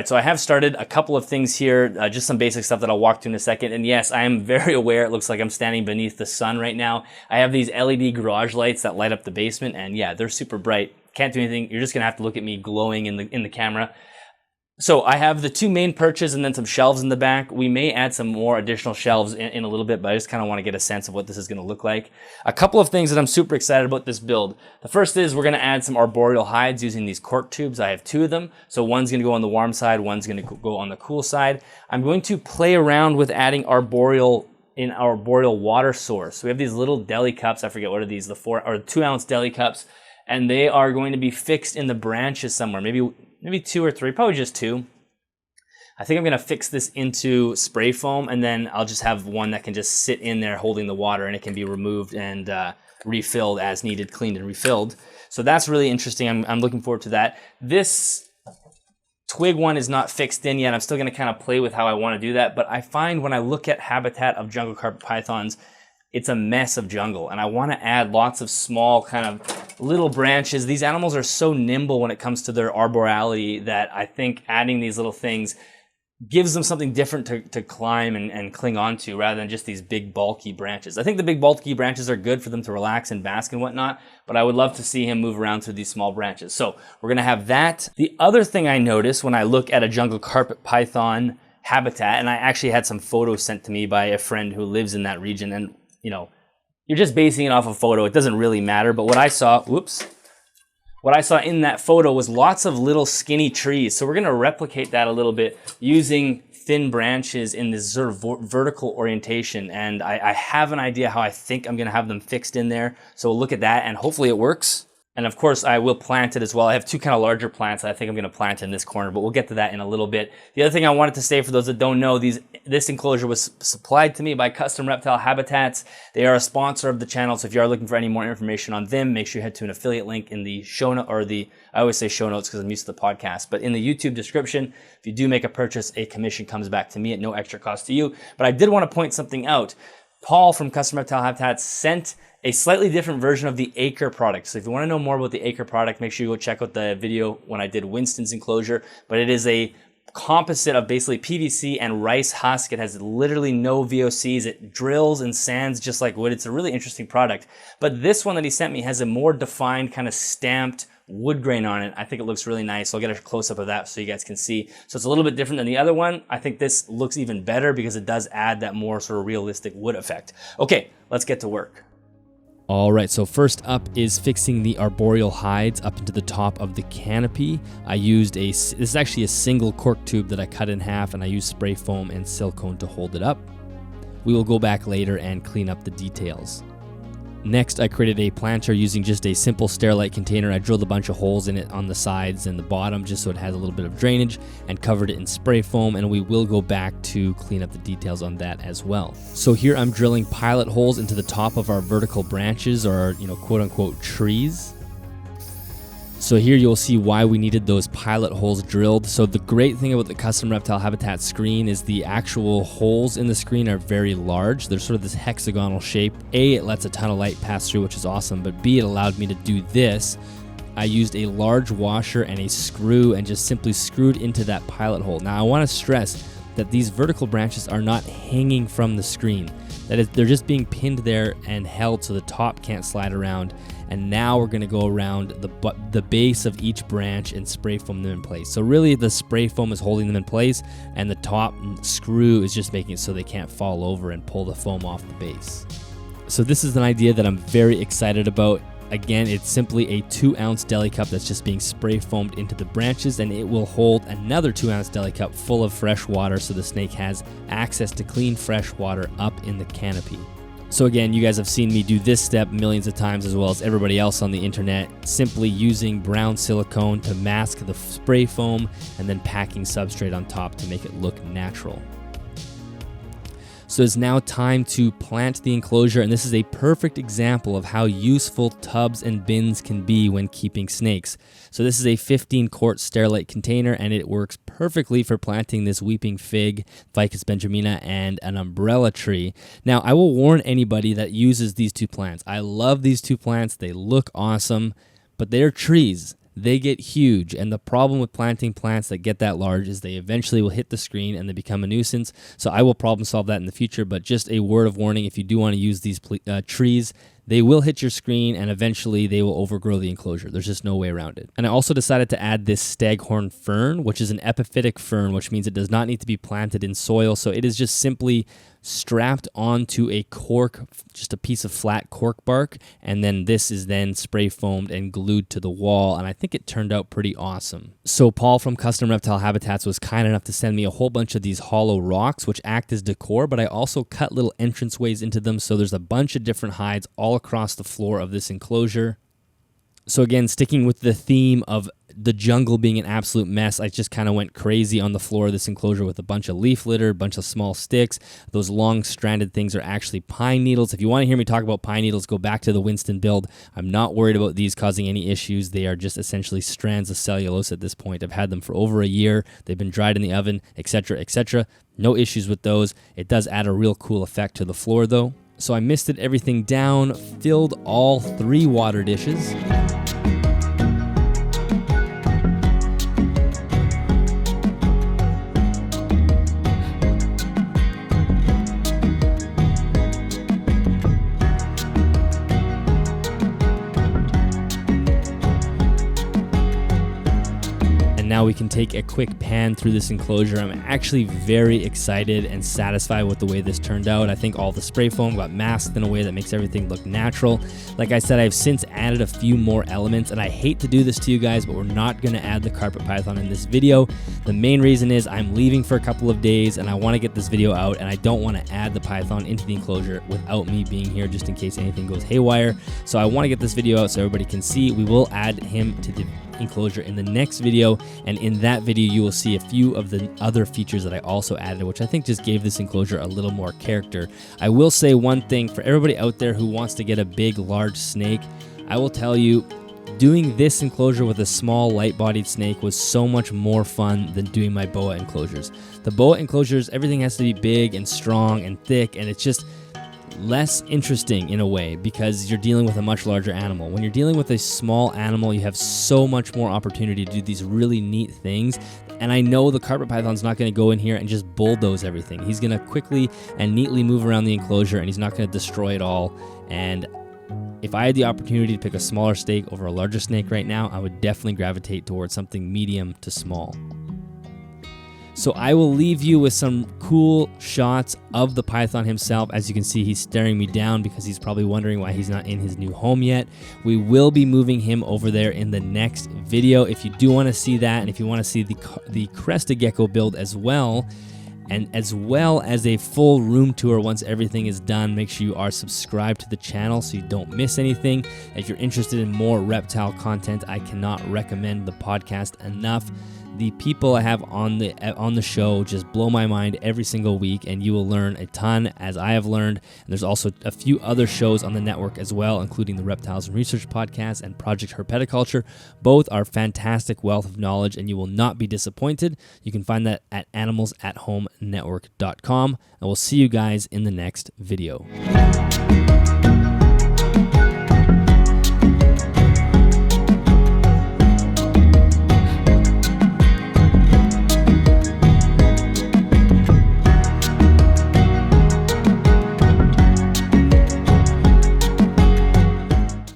So I have started a couple of things here, just some basic stuff that I'll walk through in a second. And yes, I am very aware it looks like I'm standing beneath the sun right now. I have these LED garage lights that light up the basement, and yeah, they're super bright. Can't do anything. You're just gonna have to look at me glowing in the camera. So I have the two main perches and then some shelves in the back. We may add some more additional shelves in a little bit, but I just kind of want to get a sense of what this is going to look like. A couple of things that I'm super excited about this build. The first is we're going to add some arboreal hides using these cork tubes. I have two of them. So one's going to go on the warm side, one's going to go on the cool side. I'm going to play around with adding arboreal in our arboreal water source. So we have these little deli cups. I forget what are these, the 4 or 2 ounce deli cups, and they are going to be fixed in the branches somewhere. Maybe 2 or 3, probably just 2. I think I'm gonna fix this into spray foam, and then I'll just have one that can just sit in there holding the water, and it can be removed and refilled as needed, cleaned and refilled. So that's really interesting. I'm looking forward to that. This twig one is not fixed in yet. I'm still gonna kind of play with how I wanna do that, but I find when I look at habitat of jungle carpet pythons, it's a mess of jungle, and I want to add lots of small kind of little branches. These animals are so nimble when it comes to their arborality that I think adding these little things gives them something different to climb and cling onto rather than just these big bulky branches. I think the big bulky branches are good for them to relax and bask and whatnot, but I would love to see him move around through these small branches. So we're gonna have that. The other thing I notice when I look at a jungle carpet python habitat, and I actually had some photos sent to me by a friend who lives in that region, and you know, you're just basing it off a photo. It doesn't really matter. But what I saw, what I saw in that photo was lots of little skinny trees. So we're going to replicate that a little bit using thin branches in this sort of vertical orientation. And I have an idea how I think I'm going to have them fixed in there. So we'll look at that and hopefully it works. And of course, I will plant it as well. I have 2 kind of larger plants that I think I'm going to plant in this corner, but we'll get to that in a little bit. The other thing I wanted to say for those that don't know, this enclosure was supplied to me by Custom Reptile Habitats. They are a sponsor of the channel, so if you are looking for any more information on them, make sure you head to an affiliate link in the show note, or I always say show notes because I'm used to the podcast, but in the YouTube description. If you do make a purchase, a commission comes back to me at no extra cost to you. But I did want to point something out. Paul from Custom Reptile Habitats sent a slightly different version of the Acre product. So if you want to know more about the Acre product, make sure you go check out the video when I did Winston's enclosure. But it is a composite of basically PVC and rice husk. It has literally no VOCs. It drills and sands just like wood. It's a really interesting product. But this one that he sent me has a more defined kind of stamped wood grain on it. I think it looks really nice. I'll get a close-up of that so you guys can see. So it's a little bit different than the other one. I think this looks even better because it does add that more sort of realistic wood effect. Okay, let's get to work. All right, so first up is fixing the arboreal hides up into the top of the canopy. I used this is actually a single cork tube that I cut in half, and I used spray foam and silicone to hold it up. We will go back later and clean up the details. Next, I created a planter using just a simple Sterilite container. I drilled a bunch of holes in it on the sides and the bottom just so it has a little bit of drainage, and covered it in spray foam, and we will go back to clean up the details on that as well. So here I'm drilling pilot holes into the top of our vertical branches, or quote unquote trees. So here you'll see why we needed those pilot holes drilled. So the great thing about the Custom Reptile Habitat screen is the actual holes in the screen are very large. They're sort of this hexagonal shape. A, it lets a ton of light pass through, which is awesome, but B, it allowed me to do this. I used a large washer and a screw and just simply screwed into that pilot hole. Now I want to stress that these vertical branches are not hanging from the screen. That is, they're just being pinned there and held so the top can't slide around. And now we're going to go around the base of each branch and spray foam them in place. So really the spray foam is holding them in place, and the top screw is just making it so they can't fall over and pull the foam off the base. So this is an idea that I'm very excited about. Again, it's simply a 2-ounce deli cup that's just being spray foamed into the branches, and it will hold another 2-ounce deli cup full of fresh water so the snake has access to clean fresh water up in the canopy. So again, you guys have seen me do this step millions of times, as well as everybody else on the internet, simply using brown silicone to mask the spray foam and then packing substrate on top to make it look natural. So it's now time to plant the enclosure, and this is a perfect example of how useful tubs and bins can be when keeping snakes. So this is a 15-quart Sterilite container, and it works perfectly for planting this weeping fig, Ficus benjamina, and an umbrella tree. Now, I will warn anybody that uses these 2 plants. I love these 2 plants. They look awesome, but they're trees. they get huge. And the problem with planting plants that get that large is they eventually will hit the screen and they become a nuisance. So I will problem solve that in the future, but just a word of warning, if you do want to use these trees, they will hit your screen and eventually they will overgrow the enclosure. There's just no way around it. And I also decided to add this staghorn fern, which is an epiphytic fern, which means it does not need to be planted in soil. So it is just simply strapped onto a cork, just a piece of flat cork bark, and then this is then spray foamed and glued to the wall, and I think it turned out pretty awesome. So Paul from Custom Reptile Habitats was kind enough to send me a whole bunch of these hollow rocks which act as decor, but I also cut little entranceways into them, so there's a bunch of different hides all across the floor of this enclosure. So again, sticking with the theme of the jungle being an absolute mess, I just kind of went crazy on the floor of this enclosure with a bunch of leaf litter, a bunch of small sticks. Those long stranded things are actually pine needles. If you want to hear me talk about pine needles, go back to the Winston build. I'm not worried about these causing any issues. They are just essentially strands of cellulose at this point. I've had them for over a year. They've been dried in the oven, etc., etc. No issues with those. It does add a real cool effect to the floor though. So I misted everything down, filled all 3 water dishes. Now we can take a quick pan through this enclosure. I'm actually very excited and satisfied with the way this turned out. I think all the spray foam got masked in a way that makes everything look natural. Like I said, I've since added a few more elements, and I hate to do this to you guys, but we're not going to add the carpet python in this video. The main reason is I'm leaving for a couple of days and I want to get this video out, and I don't want to add the python into the enclosure without me being here just in case anything goes haywire. So I want to get this video out so everybody can see. We will add him to the enclosure in the next video, and in that video you will see a few of the other features that I also added, which I think just gave this enclosure a little more character. I will say one thing for everybody out there who wants to get a big large snake. I will tell you, doing this enclosure with a small light-bodied snake was so much more fun than doing my boa enclosures. The boa enclosures, everything has to be big and strong and thick, and it's just less interesting in a way because you're dealing with a much larger animal. When you're dealing with a small animal, you have so much more opportunity to do these really neat things. And I know the carpet python's not going to go in here and just bulldoze everything. He's going to quickly and neatly move around the enclosure, and he's not going to destroy it all. And if I had the opportunity to pick a smaller snake over a larger snake right now, I would definitely gravitate towards something medium to small. So I will leave you with some cool shots of the python himself. As you can see, he's staring me down because he's probably wondering why he's not in his new home yet. We will be moving him over there in the next video. If you do want to see that, and if you want to see the crested gecko build as well, and as well as a full room tour once everything is done, make sure you are subscribed to the channel so you don't miss anything. If you're interested in more reptile content, I cannot recommend the podcast enough. The people I have on the show just blow my mind every single week, and you will learn a ton, as I have learned. And there's also a few other shows on the network as well, including the Reptiles and Research Podcast and Project Herpeticulture. Both are fantastic wealth of knowledge, and you will not be disappointed. You can find that at animalsathomenetwork.com, and we'll see you guys in the next video.